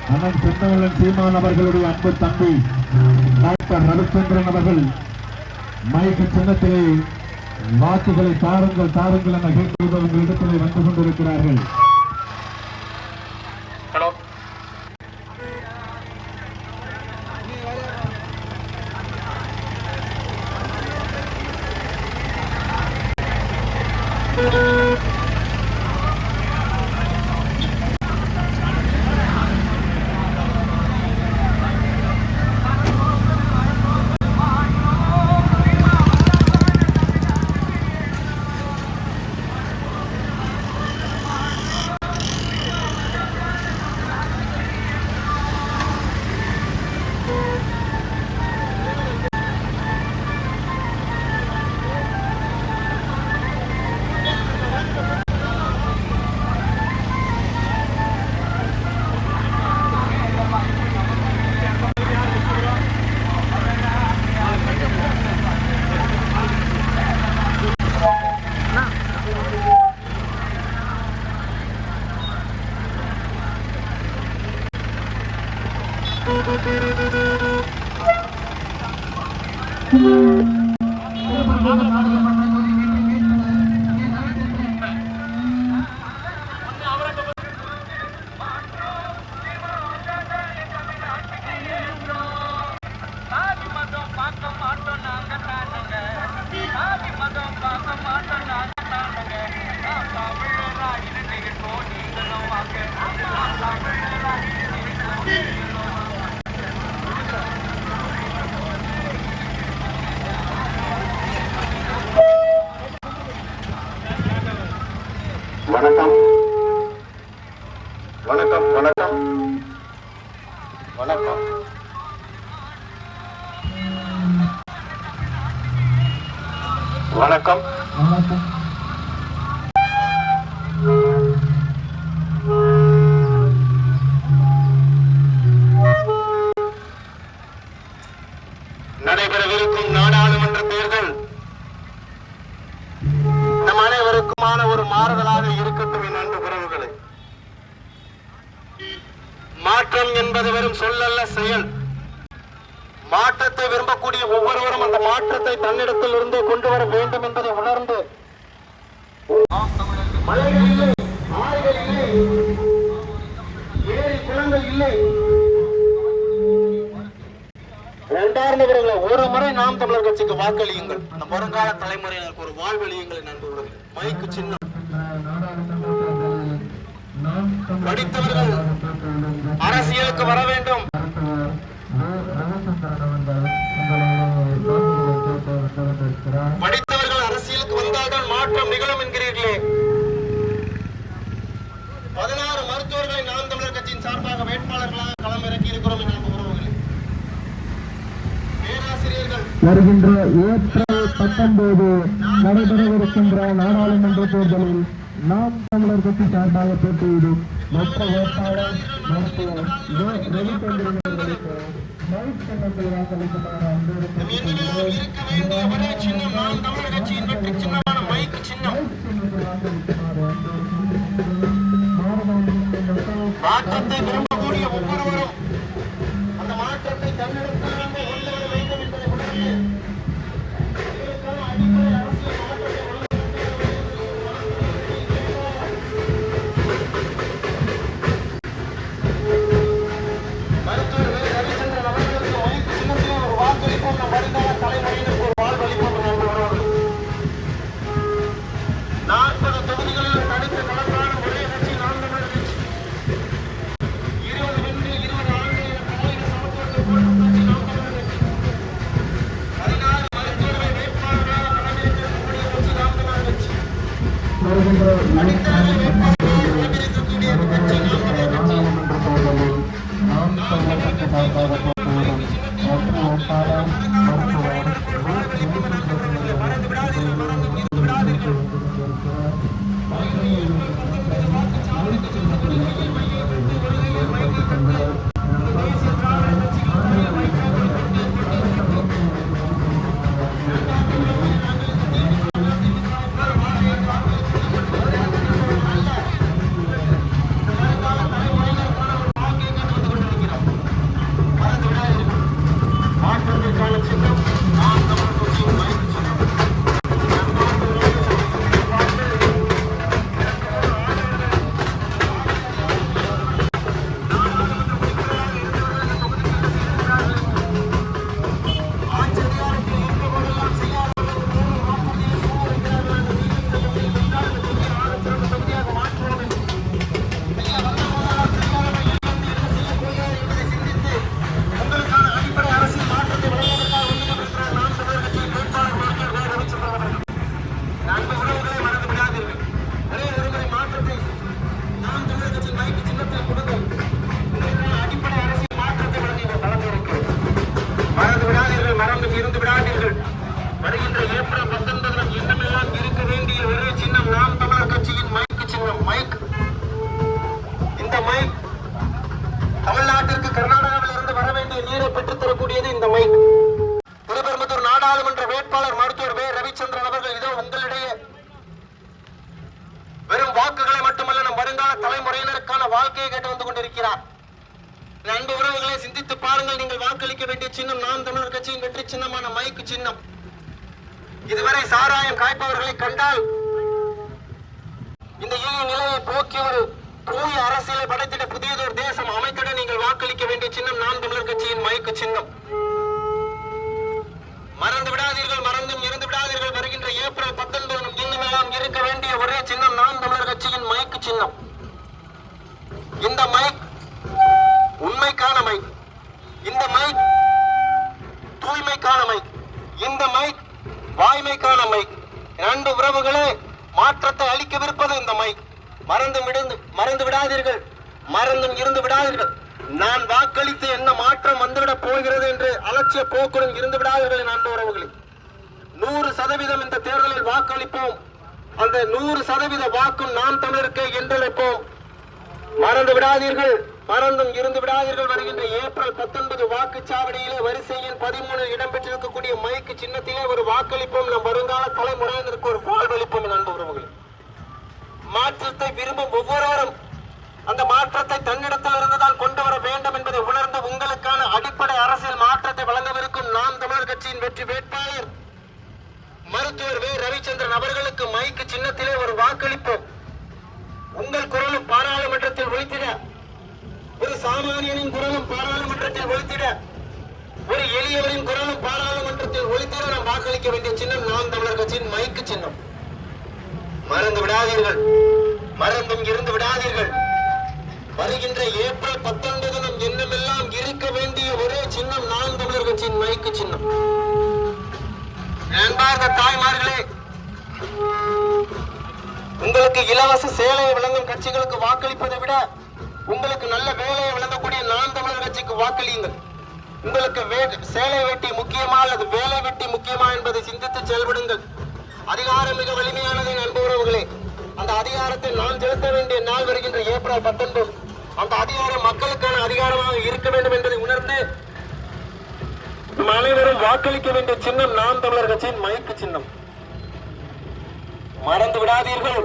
அண்ணன் செந்தமிழன் சீமான் அவர்களுடைய அன்பு தம்பி டாக்டர் ரவிச்சந்திரன் அவர்கள் மைக்கு சின்னத்திலே வாக்குகளை தாருங்கள் தாருங்கள் என கேட்பது உங்களிடத்திலே வந்து கொண்டிருக்கிறார்கள். வணக்கம் வணக்கம் வணக்கம் வணக்கம். வணக்கம் வணக்கம். நடைபெறவிருக்கும் நாடாளுமன்ற தேர்தல் நம் அனைவருக்குமான ஒரு மாறுதலாக இருக்கட்டும். என் அன்பு உறவுகளை, மாற்றம் என்பது வெறும் சொல்லல்ல, செயல். மாற்றத்தை விரும்பக்கூடிய ஒவ்வொருவரும் அந்த மாற்றத்தை தன்னிடத்தில் இருந்து கொண்டு வர வேண்டும் என்பதை உணர்ந்து, மலைகள் இல்லை, ஆறுகள் இல்லை, ஏரி குளங்கள் இல்லை, இரண்டாயிரங்களை ஒரு முறை நாம் தமிழர் கட்சிக்கு வாக்களியுங்கள். அந்த வருங்கால தலைமுறையினருக்கு ஒரு வாழ்வழியுங்கள். நண்பர்கள், மைக்கு சின்னம். படித்தவர்கள் அரசியலுக்கு வர வேண்டும். படித்தவர்கள் அரசியலுக்கு வந்தால்தான் மாற்றம் நிகழும் என்கிறீர்களே. 16 மருத்துவர்களை நாம் தமிழர் கட்சியின் சார்பாக வேட்பாளர்களாக களம் இறக்கி இருக்கிறோம். வருகின்ற ஏப்ரல் 19 நடைபெறவிருக்கின்ற நாடாளுமன்ற தேர்தலில் நாம் தமிழர் கட்சி சார்பாக போட்டியிடும் மற்ற வேட்பாளர் மருத்துவர் ரவிச்சந்திரன் அவர்களுக்கு மைக் சின்னத்தில் வாக்களிக்குமாறு மாற்றத்தை விரும்பக்கூடிய ஒவ்வொருவரும் அந்த மாற்றத்தை தன்னெடுத்து கொண்டு வர வேண்டும் என்பதை உணர்ந்து மருத்துவர் ரவிச்சந்திரன் அவர்களுக்கு மைக்கு சின்னத்திலே ஒரு வாக்களிப்போம். நம் வருங்கால தலைமுறையினருக்கு ஒரு வாழ்வளிப்போம். 40 தொகுதிகளில் தடுத்து களத்தான ஒரே கட்சி நாம் தமிழர் கட்சி. 20 வென்று 20 ஆண்டு பாலின சமத்துவத்தை போற்றும் கட்சி நாம் தமிழர் கட்சி. 16 மருத்துவர்களை வேட்பாளர்களாக களமிறக்கக்கூடிய கட்சி நாம் தமிழர் கட்சி. படித்தவர்களை வேட்பாளர்களாக களமிறக்கக்கூடிய கட்சி நாம் தமிழர் கட்சி. நாம் தமிழர் கட்சி சார்பாக போட்டியிடும் மற்ற வேட்பாளர் மருத்துவர் மறந்து விடாதீர்கள், மறந்து விடாதீர்கள். மாற்றத்திற்கான சின்னம் நாம் தமிழர் கட்சியின் மைக்கு சின்னம். வருகின்ற ஏப்ரல் 19 எண்ணமெல்லாம் இருக்க வேண்டிய ஒரே சின்னம் நாம் தமிழர் கட்சியின் மைக்கு சின்னம், மைக். இந்த மைக் தமிழ்நாட்டிற்கு கர்நாடகாவில் இருந்து வர வேண்டிய நீரை பெற்றுத் தரக்கூடியது இந்த மைக். திருப்பெரும்புதூர் நாடாளுமன்ற வேட்பாளர் மருத்துவர் ரவிச்சந்திரன் அவர்கள் இதோ உங்களிடையே வெறும் வாக்குகளை மட்டுமல்ல, நம் வருங்கால தலைமுறையினருக்கான வாழ்க்கையை கேட்டு வந்து கொண்டிருக்கிறார். அன்பு உறவுகளை சிந்தித்து பாருங்கள். நீங்கள் வாக்களிக்க வேண்டிய சின்னம் நாம் தமிழர் கட்சியின் வெற்றி சின்னமான மைக்கு சின்னம். இதுவரை சாராயம் காய்ப்பவர்களை கண்டால் இந்த இழிய நிலையை போக்கி ஒரு தூய அரசியலை படைத்திட புதியதொரு தேசம் அமைத்திட நீங்கள் வாக்களிக்க வேண்டிய சின்னம் நாம் தமிழர் கட்சியின் மைக்கு சின்னம். மறந்து விடாதீர்கள், மறந்தும் இருந்து விடாதீர்கள். வருகின்ற ஏப்ரல் 19 இன்னுமெல்லாம் இருக்க வேண்டிய ஒரே சின்னம் நாம் தமிழர் கட்சியின் மைக்கு சின்னம். இந்த மைக் உண்மைக்கான மைக், இந்த மைக் தூய்மைக்கான மைக், இந்த மைக் வாய்மைக்கான மைக். அன்பு உறவுகளே, மாற்றத்தை அளிக்கவிருப்பது இந்த மைக். மறந்து விடாதீர்கள், மறந்தும் இருந்து விடாதீர்கள். நான் வாக்களித்து என்ன மாற்றம் வந்துவிடப் போகிறது என்று அலட்சிய போக்குடன் இருந்து விடாதீர்கள். அன்பு உறவுகளே, 100% இந்த தேர்தலில் வாக்களிப்போம். அந்த 100% வாக்கும் நாம் தமிழருக்கு என்றழைப்போம். மறந்து விடாதீர்கள், மறந்தும் இருந்து விடாதீர்கள். வருகின்ற ஏப்ரல் 19 வாக்குச்சாவடியிலே வரிசையில் 13 இடம்பெற்றிருக்கக்கூடிய மைக்கு சின்னத்திலே ஒரு வாக்களிப்போம். நம் வருங்கால தலைமுறையினருக்கு ஒரு வாழ்வளிப்போம். அன்பு உறவுகளே, மாற்றத்தை விரும்பும் ஒவ்வொருவரும் அந்த மாற்றத்தை தன்னிடத்தில் இருந்துதான் கொண்டு வர வேண்டும் என்பதை உணர்ந்து உங்களுக்கான அடிப்படை அரசியல் மாற்றத்தை வழங்கவிருக்கும் நாம் தமிழர் கட்சியின் வெற்றி வேட்பாளர் மருத்துவர் வே. ரவிச்சந்திரன் அவர்களுக்கு மைக்கு சின்னத்திலே ஒரு வாக்களிப்போம். உங்கள் குரலும் பாராளுமன்றத்தில் ஒலித்திட, ஒரு சாமானியனின் குரலும் பாராளுமன்றத்தில் ஒலித்திட, ஒரு எளியவரின் குரலும் பாராளுமன்றத்தில் ஒலித்திட நாம் வாக்களிக்க வேண்டிய சின்னம் நாம் தமிழர் கட்சியின் மைக்கு சின்னம். மறந்து விடாதீர்கள், மறந்தும் இருந்து விடாதீர்கள். வருகின்ற ஏப்ரல் 19 நம் எண்ணமெல்லாம் இருக்க வேண்டிய ஒரே சின்னம் நாம் தமிழர் கட்சியின் மைக்கு சின்னம். அன்பார்ந்த தாய்மார்களே, உங்களுக்கு இலவச சேலையை வழங்கும் கட்சிகளுக்கு வாக்களிப்பதை விட உங்களுக்கு நல்ல வேலையை வழங்கக்கூடிய நாம் தமிழர் கட்சிக்கு வாக்களியுங்கள். உங்களுக்கு சேலை வெட்டி முக்கியமா அல்லது வேலை வெட்டி முக்கியமா என்பதை சிந்தித்து செயல்படுங்கள். அதிகாரம் மிக வலிமையானது அன்பு உறவுகளே. அந்த அதிகாரத்தை நான் செலுத்த வேண்டிய நாள் வருகின்ற ஏப்ரல் 19. அந்த அதிகாரம் மக்களுக்கான அதிகாரமாக இருக்க வேண்டும் என்பதை உணர்ந்து நம் அனைவரும் வாக்களிக்க வேண்டிய சின்னம் நாம் தமிழர் கட்சியின் மைக்கு சின்னம். மறந்து விடாதீர்கள்,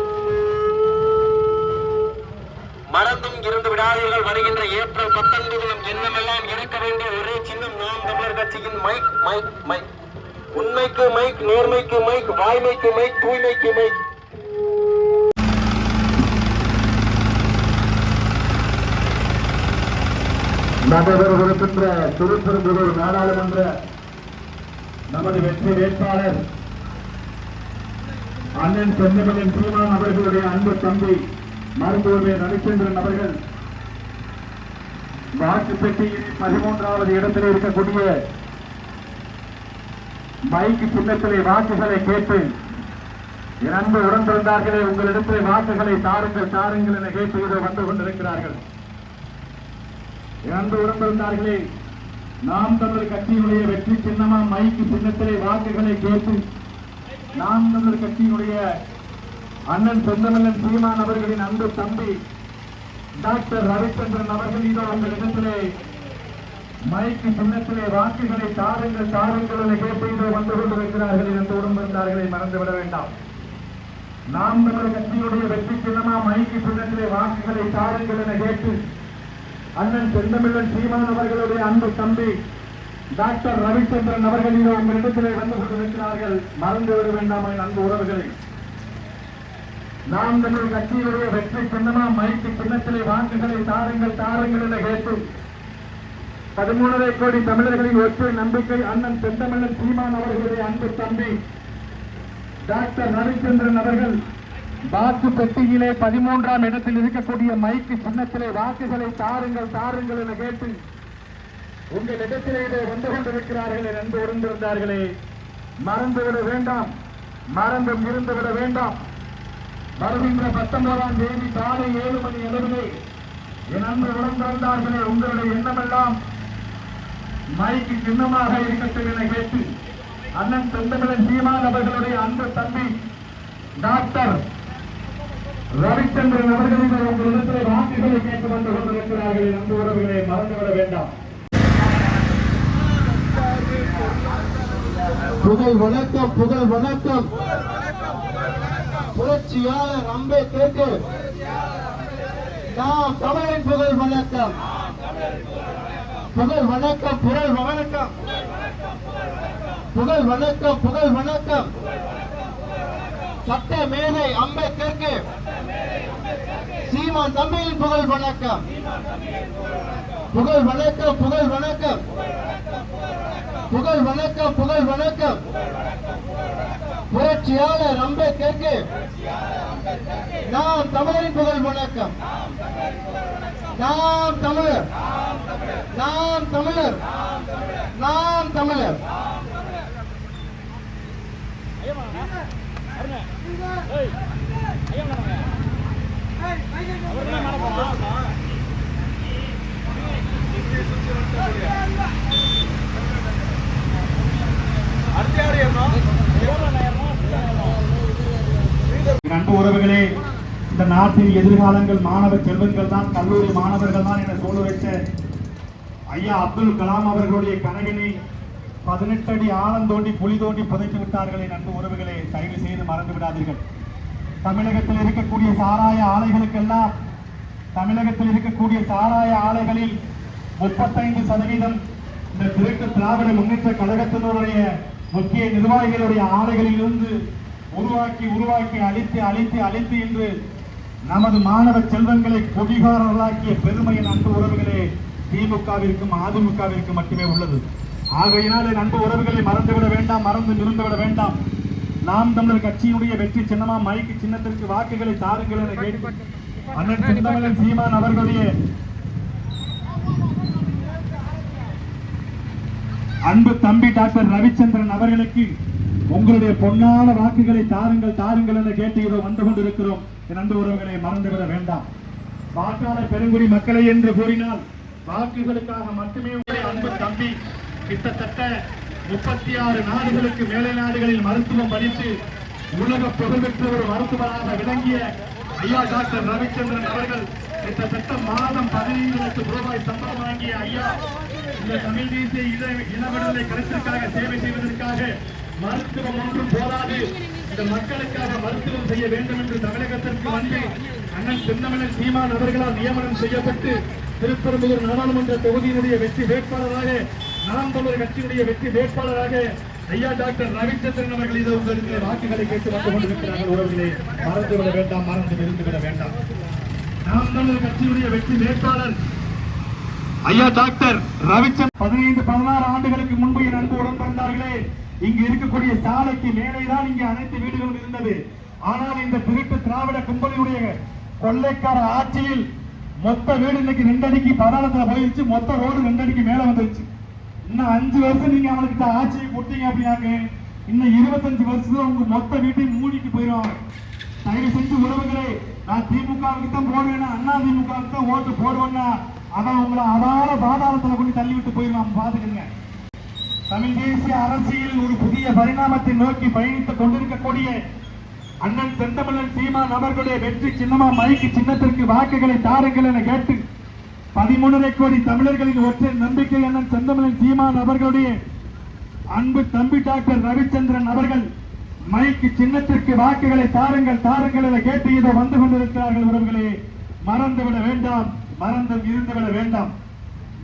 மறந்தும் இருந்து விடாதீர்கள். வருகின்ற ஏப்ரல் 19 நம் எண்ணமெல்லாம் இருக்க வேண்டிய ஒரே சின்னம் நாம் தமிழர் கட்சியின் மைக் மைக் மைக். உண்மைக்கு மைக், நேர்மைக்கு மைக், வாய்மைக்கு மைக், தூய்மைக்கு மைக். நடைபெறவிருக்கின்ற திருப்பெரும்புதூர் நாடாளுமன்ற நமது வெற்றி வேட்பாளர் அண்ணன் செந்தமிழன் சீமான் அவர்களுடைய அன்பு தம்பி மருத்துவர் வே. ரவிச்சந்திரன் அவர்கள் வாக்கு பெட்டியில் 13வது இடத்தில் இருக்கக்கூடிய மைக்கு சின்னத்திலே வாக்குகளை கேட்டு என் அன்பு உடன்பிறந்தார்களே, உங்களிடத்திலே வாக்குகளை தாருங்கள் தாருங்கள் என கேட்டு இதை வந்து கொண்டிருக்கிறார்கள். என் அன்பு உடன்பிறந்தார்களே, நாம் தமிழர் கட்சியினுடைய வெற்றி சின்னமா மைக்கு சின்னத்திலே வாக்குகளை கேட்டு நாம் தமிழர் கட்சியினுடைய அண்ணன் செந்தமிழன் சீமான் அவர்களின் அன்பு தம்பி டாக்டர் ரவிச்சந்திரன் அவர்கள் இதோ உங்களிடத்திலே மைக்கு சின்னத்திலே வாக்குகளை தாருங்கள் தாருங்கள் என கேட்டு இதோ வந்து கொண்டிருக்கிறார்கள். என்று உடன்பிறந்தார்களை மறந்துவிட வேண்டாம். நாம் தமிழர் கட்சியுடைய வெற்றி சின்னமா மைக்கு சின்னத்திலே வாக்குகளை தாருங்கள் என கேட்டு அண்ணன் செந்தமிழன் சீமான் அவர்களுடைய அன்பு தம்பி டாக்டர் ரவிச்சந்திரன் அவர்கள் இதோ உங்களிடத்திலே வந்து கொண்டிருக்கிறார்கள். மறந்துவிட வேண்டாம் என் அன்பு உறவுகளை. நாம் தமிழர் கட்சியுடைய வெற்றி சின்னமா மைக்கு சின்னத்திலே வாக்குகளை தாருங்கள் தாருங்கள் என கேட்டு 13 கோடி தமிழர்களின் ஒற்றை நம்பிக்கை அண்ணன் செந்தமிழன் சீமான் அவர்களுடைய அன்பு தம்பி டாக்டர் ரவிச்சந்திரன் அவர்கள் வாக்கு பெட்டியிலே 13ஆம் இடத்தில் இருக்கக்கூடிய மைக்கு சின்னத்திலே வாக்குகளை தாருங்கள் தாருங்கள் என கேட்டு உங்கள் இடத்திலே வந்து கொண்டிருக்கிறார்கள். என்று உணர்ந்திருந்தார்களே, மறந்துவிட வேண்டாம், மறந்தும் இருந்துவிட வேண்டாம். வருகின்ற 19ஆம் தேதி காலை 7 மணி அளவிலே என் அன்பு உணர்ந்திருந்தார்களே, உங்களுடைய எண்ணமெல்லாம் மைக்கு சின்னமாக இருக்கட்டும் என கேட்டு அண்ணன் செந்தமிழன் சீமான் அவர்களுடைய அன்பு தம்பி டாக்டர் ரவிச்சந்திரன் அவர்களின் உங்களிடத்திலே வாக்குகளை கேட்டு வந்து கொண்டிருக்கிறார்கள். அன்பு உறவுகளை மறந்துவிட வேண்டாம். புகழ் வணக்கம், புகழ் வணக்கம். புரட்சியாளர் அம்பேத்கருக்கு நாம் தமிழின் புகழ் வணக்கம். புகழ் வணக்கம் புகழ் வணக்கம் புகழ் வணக்கம் புகழ் வணக்கம் சட்ட மேதை அம்பேத்கருக்கு சீமான் தம்பியின் புகழ் வணக்கம் புகழ் வணக்கம் புகழ் வணக்கம் புகழ் வணக்கம் புகழ் வணக்கம் புரட்சியாளர் அம்பேத்கருக்கு நாம் தமிழரின் புகழ் வணக்கம் நாம் தமிழர் நாம் தமிழர் நாம் தமிழர் அன்பு உறவுகளே, இந்த நாட்டின் எதிர்காலங்கள் மாணவ செல்வங்கள் தான், கல்லூரி மாணவர்கள் தான் என சொல்ல வைத்த ஐயா அப்துல் கலாம் அவர்களுடைய கனவினை 18 அடி ஆழம் தோண்டி குழி தோண்டி புதைத்து விட்டார்களே. அன்பு உறவுகளே, தயவு செய்து மறந்து விடாதீர்கள். தமிழகத்தில் இருக்கக்கூடிய சாராய ஆலைகளுக்கெல்லாம், தமிழகத்தில் இருக்கக்கூடிய சாராய ஆலைகளில் 35% இந்த திருட்டு திராவிட முன்னேற்ற கழகத்தினுடைய முக்கிய நிர்வாகிகளுடைய ஆலைகளில் இருந்து உருவாக்கி அழித்து என்று நமது மாணவ செல்வங்களை கொடிகாரர்களாக்கிய பெருமையின் அன்பு உறவுகளே திமுகவிற்கும் அதிமுகவிற்கும் மட்டுமே உள்ளது. ஆகையினால் என் அன்பு உறவுகளை மறந்துவிட வேண்டாம், மறந்து நிறுந்துவிட வேண்டாம். நாம் தமிழர் கட்சியினுடைய வெற்றி சின்னமா மைக்கு சின்னத்திற்கு வாக்குகளை தாருங்கள் என கேட்டு அண்ணன் செந்தமிழன் சீமான் அவர்களுடைய அன்பு தம்பி டாக்டர் ரவிச்சந்திரன் அவர்களுக்கு உங்களுடைய பொன்னான வாக்குகளை தாருங்கள் என கேட்டு இதோ வந்து கொண்டிருக்கிறோம். என் அன்பு உறவுகளை மறந்துவிட வேண்டாம். வாக்காளர் பெருங்குடி மக்களை என்று கூறினால் வாக்குகளுக்காக மட்டுமே உங்களுடைய அன்பு தம்பி கிட்டத்தட்ட 36 நாடுகளுக்கு மேலை நாடுகளில் மருத்துவம் படித்து உலக புகழ்பெற்ற ஒரு மருத்துவராக விளங்கிய ஐயா டாக்டர் ரவிச்சந்திரன் அவர்கள் கிட்டத்தட்ட மாதம் 15 லட்சம் ரூபாய் சம்பளம் வாங்கிய ஐயா இந்த தமிழ் தேசிய இன விடுதலை கருத்திற்காக சேவை செய்வதற்காக மருத்துவம் ஒன்றும் போராது இந்த மக்களுக்காக மருத்துவம் செய்ய வேண்டும் என்று தமிழகத்திற்கு வந்து அண்ணன் செந்தமிழன் சீமான் அவர்களால் நியமனம் செய்யப்பட்டு திருப்பெரும்புதூர் நாடாளுமன்ற தொகுதியினுடைய வெற்றி வேட்பாளராக நாம் தமிழர் கட்சியினுடைய வெற்றி வேட்பாளராக ஐயா டாக்டர் ரவிச்சந்திரன் அவர்கள் இதை உங்களுக்கு வாக்குகளை கேட்டு வந்து கொண்டிருக்கிறார்கள். உறவுகளே, மறந்துவிட வேண்டாம், மறந்து இருந்துவிட வேண்டாம். நாம் தமிழர் கட்சியினுடைய வெற்றி வேட்பாளர் ஐயா டாக்டர் ரவிச்சந்திரன் 15-16 ஆண்டுகளுக்கு முன்பு என் அன்பு உடன் பிறந்தார்களே, இங்கு இருக்கக்கூடிய சாலைக்கு மேலேதான் இங்கே அனைத்து வீடுகளும் இருந்தது. ஆனால் இந்த திருட்டு திராவிட கும்பலினுடைய கொள்ளைக்கார ஆட்சியில் மொத்த வீடு இன்னைக்கு 2 அடிக்கு பதாளத்துல போயிடுச்சு. மொத்த ரோடு 2 அடிக்கு மேல வந்துருச்சு. இன்னும் 5 வருஷம் நீங்க அவனுக்கு ஆட்சியை கொடுத்தீங்க அப்படின்னாங்க, இன்னும் 25 வருஷத்துல உங்க மொத்த வீட்டையும் மூடிட்டு போயிடும். தயவு செஞ்சு உறவுகளே, நான் திமுகவுக்கு தான் போடுவேன்னா, அண்ணா திமுகவுக்கு தான் ஓட்டு போடுவேன்னா, அவன் உங்களை அதால பாதாளத்துல கொண்டு தள்ளி விட்டு போயிடுவான். பாத்துக்கங்க. தமிழ் தேசிய அரசியல் ஒரு புதிய பரிணாமத்தை நோக்கி பயணித்துக் கொண்டிருக்கக்கூடிய அண்ணன் செந்தமிழன் சீமான் அவர்களுடைய வெற்றி சின்னமா மைக்கு சின்னத்திற்கு வாக்குகளை தாருங்கள் என கேட்டு 13 கோடி தமிழர்களின் ஒற்றை நம்பிக்கை அண்ணன் செந்தமிழன் சீமான் அவர்களுடைய அன்பு தம்பி டாக்டர் ரவிச்சந்திரன் அவர்கள் மைக்கு சின்னத்திற்கு வாக்குகளை தாருங்கள் என கேட்டு இதை வந்து கொண்டிருக்கிறார்கள். உறவுகளே, மறந்துவிட வேண்டாம், மறந்து இருந்துவிட வேண்டாம்.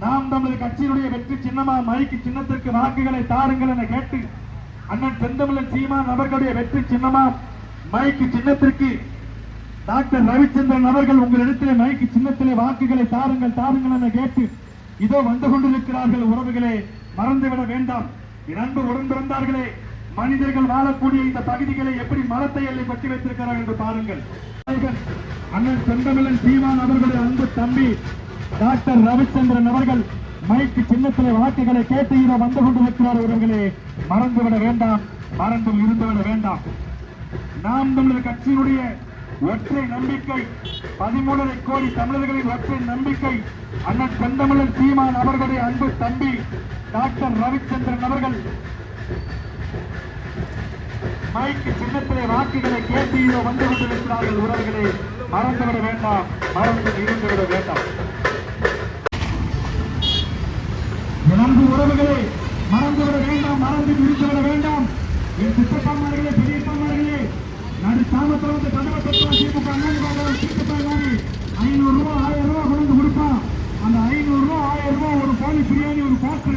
நாம் தமிழர் கட்சியினுடைய வெற்றி சின்னமா மைக்கு சின்னத்திற்கு வாக்குகளை தாருங்கள் என கேட்டு அண்ணன் செந்தமிழன் சீமான் அவர்களுடைய வெற்றி சின்னமா மைக்கு சின்னத்திற்கு டாக்டர் ரவிச்சந்திரன் அவர்கள் உங்களிடத்திலே மைக்கு சின்னத்திலே வாக்குகளை தாருங்கள் என கேட்டு இதோ வந்து கொண்டிருக்கிறார்கள். உறவுகளே, மறந்துவிட வேண்டாம். இரண்டு உடன் பிறந்தார்களே, மனிதர்கள் வாழக்கூடிய இந்த பகுதிகளை எப்படி மரத்தை எல்லை பற்றி வைத்திருக்கிறார்கள் என்று பாருங்கள். அண்ணன் செந்தமிழன் சீமான் அவர்களுடைய அன்பு தம்பி டாக்டர் ரவிச்சந்திரன் அவர்கள் மைக்கு சின்னத்திலே வாக்குகளை கேட்டு இதை வந்து கொண்டிருக்கிறார். உறவுகளே, மறந்துவிட வேண்டாம், மறந்து இருந்துவிட வேண்டாம். நாம் தமிழர் கட்சியினுடைய ஒற்றை நம்பிக்கை 13 கோடி தமிழர்களின் ஒற்றை நம்பிக்கை அண்ணன் செந்தமிழன் சீமான் அவர்களுடைய அன்பு தம்பி டாக்டர் ரவிச்சந்திரன் அவர்கள் மைக்கு சின்னத்திலே வாக்குகளை கேட்டு இதை வந்து கொண்டிருக்கிறார்கள். உறவுகளே, மறந்துவிட வேண்டாம், மறந்து இருந்துவிட வேண்டாம். அன்பு உறவுகளே, மறந்துவிட வேண்டாம், மறந்து இருந்துவிட வேண்டாம். என் சித்தப்பாமார்களே, பெரியப்பாமார்களே, நடு சாமத்தில் வந்து கதவை தட்டுவா திமுக அண்ணன் சித்தப்பா 500 ரூபாய் 1000 ரூபாய் கொண்டு கொடுப்பான். அந்த 500 ரூபாய் 1000 ரூபாய் ஒரு கோழி பிரியாணி ஒரு பாட்டு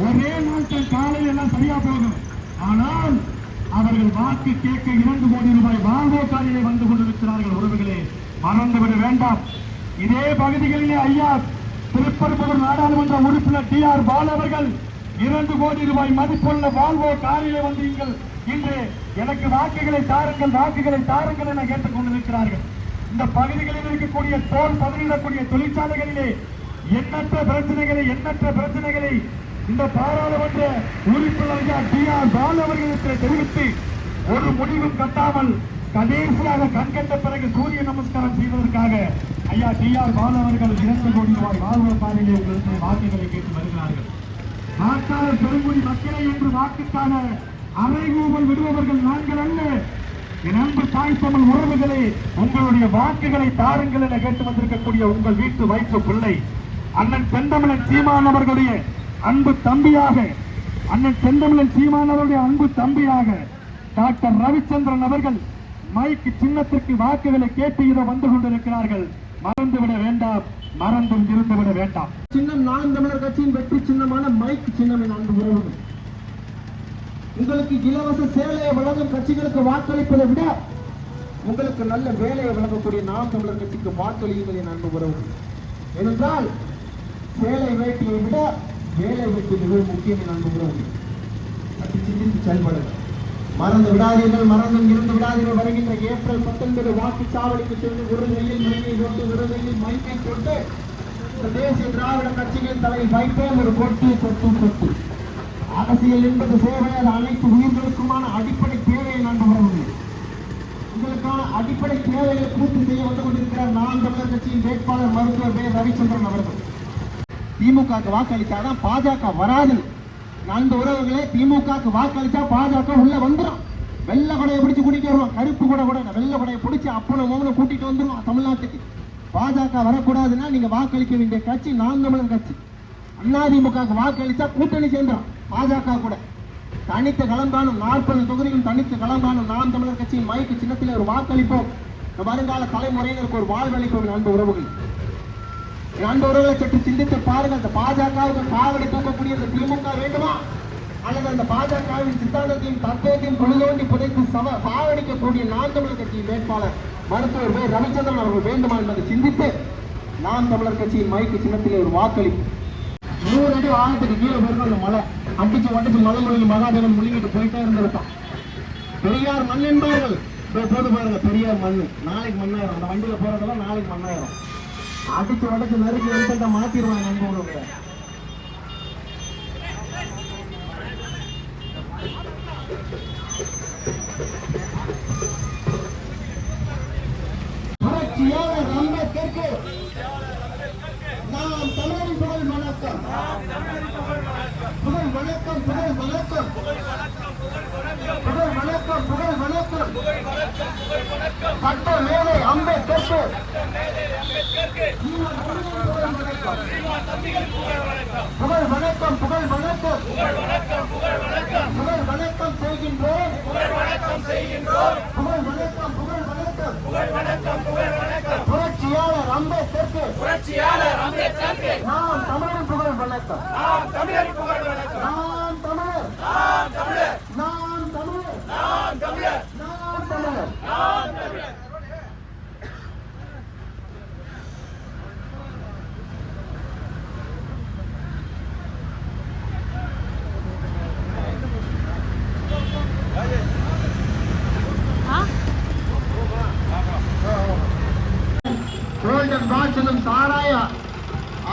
ஒரே நாள் தன் காலையில் எல்லாம் சரியா போகும். ஆனால் அவர்கள் வாக்கு கேட்க 2 கோடி ரூபாய் வாழ்வோக்காரிலே வந்து கொண்டிருக்கிறார்கள். உறவுகளே, மறந்துவிட வேண்டாம். இதே பகுதிகளிலே ஐயா திருப்பரம்பூர் நாடாளுமன்ற உறுப்பினர் DR பாலு அவர்கள் 2 கோடி ரூபாய் மதிப்புள்ள வாழ்வோ காரிலே வந்து இன்று எனக்கு வாக்குகளை தாருங்கள் என கேட்டுக் கொண்டிருக்கிறார்கள். இந்த பகுதிகளில் இருக்கக்கூடிய தோல் பதனிடக்கூடிய தொழிற்சாலைகளிலே எண்ணற்ற பிரச்சனைகளை இந்த பாராளுமன்ற உறுப்பினர் ஐயா DR பாலு அவர்களுக்கு தெரிவித்து ஒரு முடிவும் கட்டாமல் கடைசியாக கண்கண்ட பிறகு சூரிய நமஸ்காரம் செய்வதற்காக ஐயா DR பாலு அவர்கள் 2 கோடி ரூபாய் வாழ்வு பாதையிலே உங்களுக்கு வாக்குகளை கேட்டு வருகிறார்கள். வாக்காளர் பெருங்குடி மக்களை என்று வாக்குக்கான அறைகூவல் விடுபவர்கள் நாங்கள் அல்ல. என் அன்பு தாய் தமிழ் உறவுகளே, உங்களுடைய வாக்குகளை தாருங்கள் என கேட்டு வந்திருக்கக்கூடிய உங்கள் வீட்டு வயிற்று பிள்ளை அண்ணன் செந்தமிழன் சீமான் அவர்களுடைய அன்பு தம்பியாக டாக்டர் ரவிச்சந்திரன் அவர்கள் மைக் சின்னத்திற்கு வாக்குகளை கேட்டு இதை வந்து கொண்டிருக்கிறார்கள். மறந்துவிட வேண்டாம், மறந்தும் இருந்துவிட வேண்டாம். சின்னம் நாம் தமிழர் கட்சியின் வெற்றி சின்னமான மைக் சின்னம். என் அன்பு உறவுகள், உங்களுக்கு இலவச சேலையை வழங்கும் கட்சிகளுக்கு வாக்களிப்பதை விட உங்களுக்கு நல்ல வேலையை வழங்கக்கூடிய நாம் தமிழர் கட்சிக்கு வாக்களியுங்கள் என் அன்பு உறவுகள். ஏனென்றால் சேலை வேட்டியை விட வேலை வெற்றி மிகவும் முக்கியம் என் அன்பு உறவுகள். அப்படி சிந்தித்து செயல்படுங்கள். மறந்து விடாதீர்கள், மறந்தும் இருந்து விடாதீர்கள். வருகின்ற ஏப்ரல் 19 வாக்குச்சாவடிக்கு சென்று ஒரு கையில் மைக்கை போட்டு ஒரு கையில் மைக்கை போட்டு தேசிய திராவிட கட்சிகளின் தலை வைப்பேன் ஒரு கொட்டு. அரசியல் என்பது சேவை, அது அனைத்து உயிர்களுக்குமான அடிப்படை தேவையை நான் உணர்வுகள். உங்களுக்கான அடிப்படை தேவைகளை பூர்த்தி செய்ய வந்து கொண்டிருக்கிறார் நாம் தமிழர் கட்சியின் வேட்பாளர் மருத்துவர் ரவிச்சந்திரன் அவர்கள். திமுக வாக்களித்தாதான் பாஜக வராது. நண்பு உறவுகளே, திமுக வாக்களிச்சா பாஜக உள்ள வந்துடும். வெள்ள கொடையை பிடிச்சு கூட்டிட்டு வருவோம். கருப்பு கூட வெள்ள கொடையை பிடிச்சி அப்பனை கூட்டிட்டு வந்துருவோம் தமிழ்நாட்டுக்கு. பாஜக வரக்கூடாதுன்னா நீங்க வாக்களிக்க வேண்டிய கட்சி நாம் தமிழர் கட்சி. அதிமுக வாக்களிச்சா கூட்டணி சேர்ந்துடும் பாஜக கூட. தனித்து கலந்தாலும் 40 தொகுதிகளும் தனித்து கலந்தாலும் நாம் தமிழர் கட்சியின் மைக்கு சின்னத்தில் ஒரு வாக்களிப்போம். வருங்கால தலைமுறையினருக்கு ஒரு வாழ்வளிப்போம். நண்பு உறவுகள், சற்று சிந்தித்து பாருங்கள். இந்த பாஜகவுக்கு காவடி தூக்கக்கூடிய இந்த திமுக வேண்டுமா, அல்லது அந்த பாஜகவின் சித்தாந்தத்தையும் தத்துவத்தையும் தொழிலோண்டி புதைத்து சாவடிக்கக்கூடிய நாம் தமிழர் கட்சியின் வேட்பாளர் மருத்துவர் ரவிச்சந்திரன் அவர்கள் வேண்டுமா என்பதை சிந்தித்து நாம் தமிழர் கட்சியின் மைக்கு சின்னத்திலே ஒரு வாக்களிப்பு. 100 அடி ஆழத்துக்கு கீழே போயிருந்தோம். அந்த மலை அடிச்சு மலை முழுங்கி மகாதேவன் முழுங்கிட்டு போயிட்டே இருந்திருக்கான். பெரியார் மண் என்பார்கள். போது பாருங்க, பெரியார் மண் நாளைக்கு மண்ணாயிரம். அந்த வண்டியில போறதெல்லாம் நாளைக்கு மண்ணாயிரம். அடிச்சு நெருக்கி எடுத்துட்ட மாத்திருவாங்க நண்பர்களுடைய. புரட்சியாளர் அம்பேத்கருக்கு நாம் தமிழின் புகழ் வணக்கம். புகழ் வணக்கம். சட்ட மேலை அம்பேத்கருக்கு புகழ் வணக்கம் செய்கின்றோம். புரட்சியாளர் அம்பேத்கருக்கு நாம் தமிழரின் புகழ் வணக்கம். நாம் தமிழர். கோல்டன் பாக்ஸ் எனும் சாராய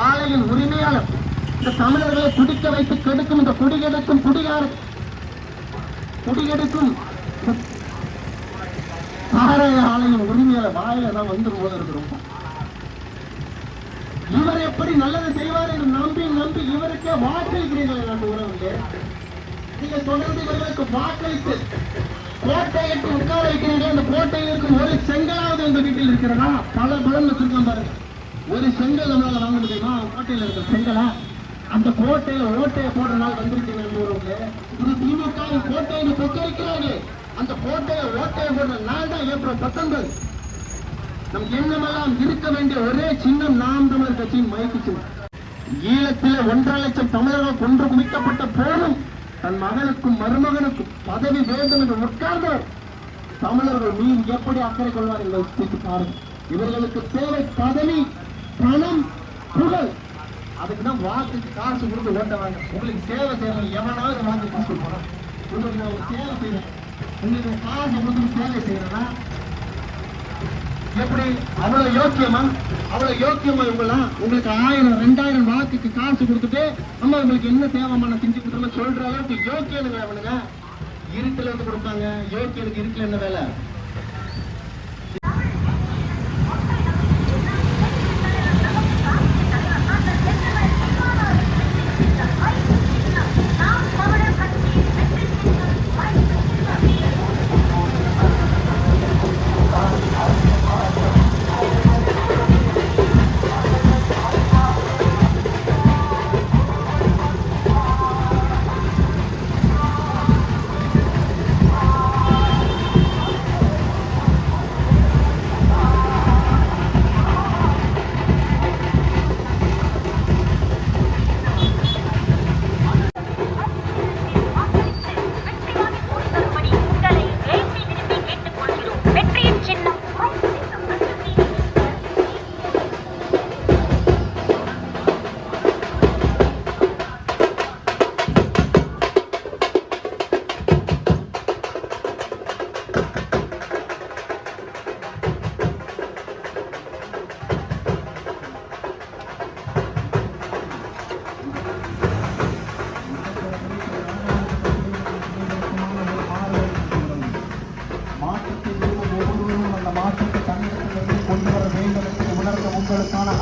ஆலையின் உரிமையாளர் இந்த தமிழர்களை குடிக்க வைத்து கெடுக்கும் இந்த குடிகெடுக்கும் சாராய ஆலையின் உரிமையாளர் வாயில தான் வந்து போல இருக்கிறோம். இவர் எப்படி நல்லது செய்வார் என்று நம்பி இவருக்கே வாக்களிக்கிறீர்கள். நம்ப உறவுகளே, நீங்க தொடர்ந்து இவர்களுக்கு வாக்களித்து கோட்டையிட்டு உட்கார வைக்கிறீர்கள். அந்த கோட்டையில் இருக்கும் ஒரு செங்கலாவது உங்க வீட்டில் இருக்கிறதா? பல பலம் வச்சிருக்கோம் பாருங்க. ஒரு செங்கல் நம்மளால வாங்க முடியுமா? கோட்டையில் இருக்கிற செங்கலா? அந்த கோட்டையில ஓட்டையை போடுற நாள் வந்திருக்கீங்க. இது திமுக கோட்டையை கொக்கரிக்கிறார்கள். அந்த கோட்டையை ஓட்டையை போடுற நாள் தான் ஏப்ரல் 19. நம் எண்ணமெல்லாம் இருக்க வேண்டிய ஒரே சின்னம் நாம் தமிழர் கட்சியின் மைக்கு சின்னம். ஈழத்திலே 1.5 லட்சம் தமிழர்கள் கொன்று குவிக்கப்பட்ட போதும் தன் மகனுக்கும் மருமகனுக்கும் பதவி வேண்டும் என்று உட்கார்ந்தவர் தமிழர்கள் மீது எப்படி அக்கறை கொள்வார் என்பதை யோசித்து பாருங்கள். இவர்களுக்கு தேவை பதவி, பணம், புகழ். அதுக்குதான் வாக்குக்கு காசு கொடுத்து ஓட்டவாங்க. உங்களுக்கு சேவை செய்யணும், எவனாவது வாங்கி காசு போறோம். உங்களுக்கு நான் ஒரு சேவை செய்யறேன், உங்களுக்கு காசு கொடுத்து சேவை செய்யறேன்னா எப்படி? அவ்வளவு யோக்கியமா இவங்களாம்? உங்களுக்கு 1000 2000 வாக்குக்கு காசு கொடுத்துட்டு நம்ம உங்களுக்கு என்ன தேவைமான செஞ்சு கொடுத்தோம்னு சொல்ற அளவுக்கு யோக்கியனுங்க அவனுங்க. இருட்டுல இருந்து கொடுப்பாங்க. யோக்கியனுக்கு இருட்டுல என்ன வேலை?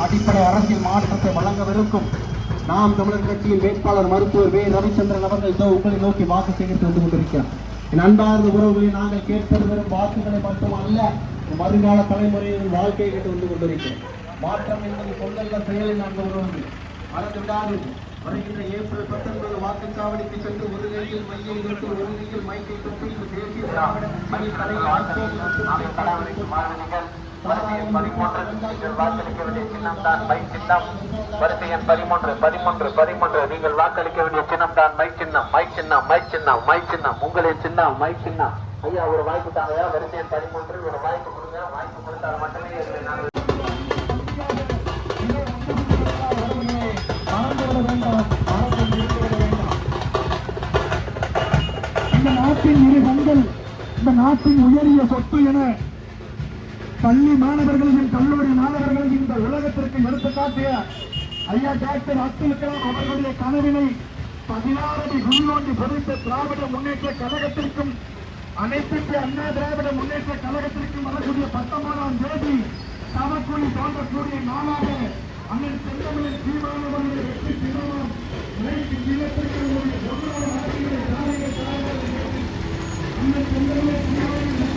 அடிப்படை அரசியல் மாற்றத்தை வழங்கவிருக்கும் நாம் தமிழர் கட்சியின் வேட்பாளர் மருத்துவர் வே. ரவிச்சந்திரன் அவர்கள் இதோ உங்களை நோக்கி வாக்கு சேகரித்து வந்து கொண்டிருக்கிறார். என் அன்பார்ந்த உறவுகளை நாங்கள் கேட்பது வெறும் வாக்குகளை மட்டும் அல்ல, வருங்கால தலைமுறையின் வாழ்க்கையை கேட்டு வந்து கொண்டிருக்கிறோம். மாற்றம் என்பது சொந்தல்ல, செயலில் நாங்கள் உறவுகள் மறந்து விடாதீர்கள். வருகின்ற ஏப்ரல் 19 வாக்குச்சாவடிக்கு சென்று ஒரு கையில் மையை தொட்டு ஒரு கையில் மைக்கை தொட்டு இந்த தேசிய திராவிட முன்னேற்றக் கழக வரிசை எண் 13 நீங்கள் வாக்களிக்க வேண்டிய சின்னம் தான் மை சின்னம். வரிசை எண் 13 நீங்கள் வாக்களிக்க வேண்டிய சின்னம் தான் மை சின்னம். உங்களின் சின்னம் மை சின்னம். ஐயா ஒரு வாய்ப்பு தாங்க. வரிசை எண் 13 ஒரு வாய்ப்பு கொடுங்க. வாய்ப்பு கொடுத்தால் மட்டுமே இதில் நாங்கள் இந்த நாட்டின் இரு கண்கள், இந்த நாட்டின் உயரிய சொத்து என பள்ளி மாணவர்களையும் கல்லூரி மாணவர்களையும் இந்த உலகத்திற்கு எடுத்து காட்டிய ஐயா டாக்டர் அப்துல் கலாம் அவர்களுடைய கனவினை 16 அடி குடிநோண்டி பொறித்த திராவிட முன்னேற்ற கழகத்திற்கும் அனைத்து அண்ணா திராவிட முன்னேற்ற கழகத்திற்கும் வரக்கூடிய 19ஆம் தேதி தவக்குழி தோன்றக்கூடிய நாளாக அண்ணன் செந்தமிழன் சீமானவர்களுடைய வெற்றி திருமணம் ஈழத்திற்கு ஒரு பொருளாதார ஆட்சிகளை அண்ணன் செந்தமிழன் சீமானவர்கள்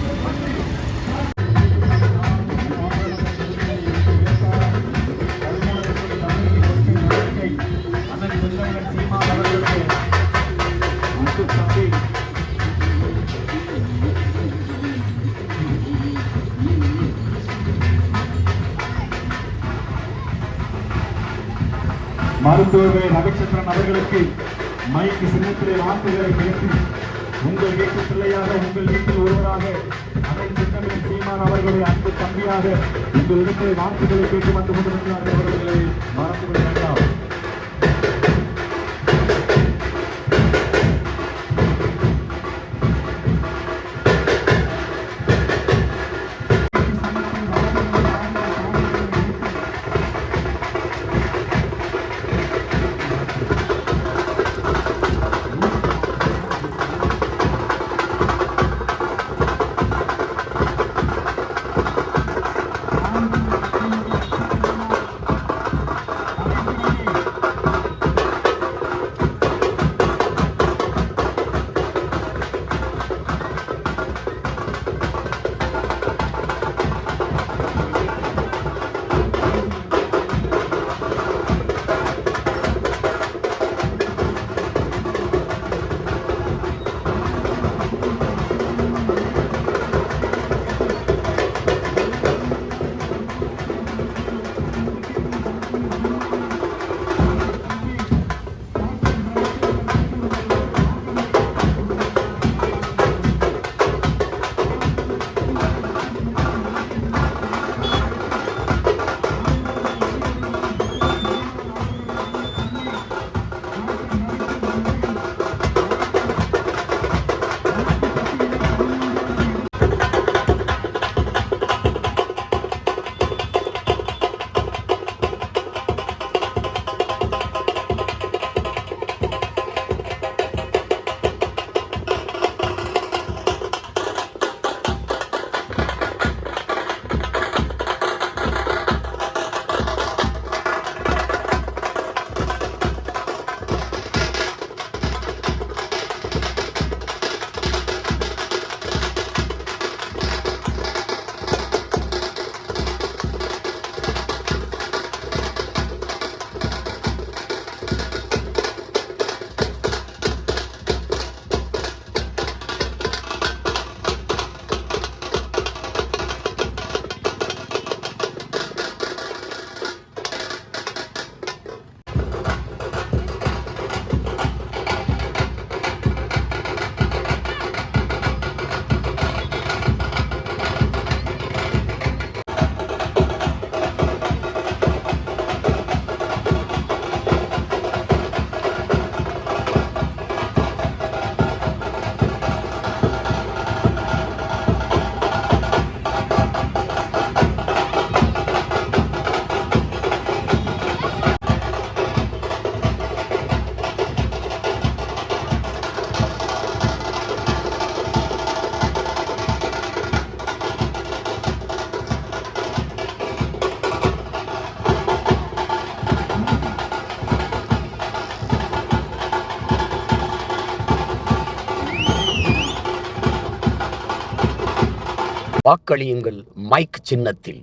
மருத்துவர் ரவிச்சந்திரன் அவர்களுக்கு மைக்கு சின்னத்திலே வாக்குகளை பேசி உங்கள் வீட்டு பிள்ளையாக, உங்கள் வீட்டில் ஒருவராக, அனைத்து சின்னமின் சீமான் அவர்களுடைய அன்பு தம்பியாக உங்களிடத்தில் வாக்குகளை கேட்டு வந்து கொண்டிருக்கிறார்கள். அவர்களை மறந்துவிட வேண்டாம். வாக்களியுங்கள் மைக் சின்னத்தில்.